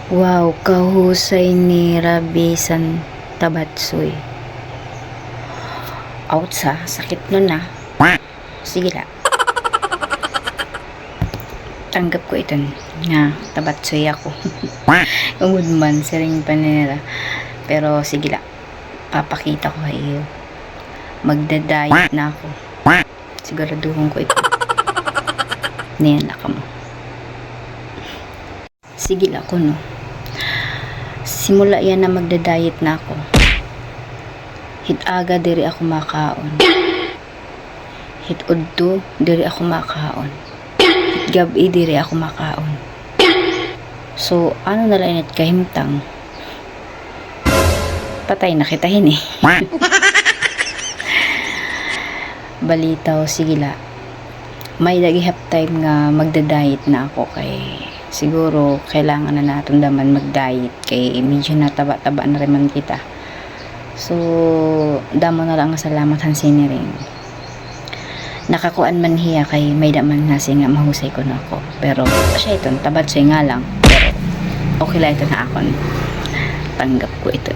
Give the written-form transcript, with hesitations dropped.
Wow, kahusay ni Rabisan Tabatsoy. Ouch ha, sakit nun ah. Sige la. Tanggap ko ito nga tabatsoy ako. Ungod man sa ring panera. Pero sige la. Papakita ko kayo. Magda-diet na ako. Siguraduhin ko ito. Niyan ka mo. Sige la ko no. Simula yan na magda-diet na ako. Hit aga diri ako makaon. Hit udto diri ako makaon. Hit gabi diri ako makaon. So ano na lang init kahimtang. Patay na kitahin eh. Balitaw sige la. May dagihap time nga magda-diet na ako kay siguro kailangan na natin daman mag-diet kay medyo nataba-taba na rin man kita. So damo na lang salamat hansin ring. Nakakuan man hiya kay may daman nasi nga mahusay ko na ako. Pero siya ito, tabad siya nga lang. Pero okay lang ito na ako. Tanggap ko ito.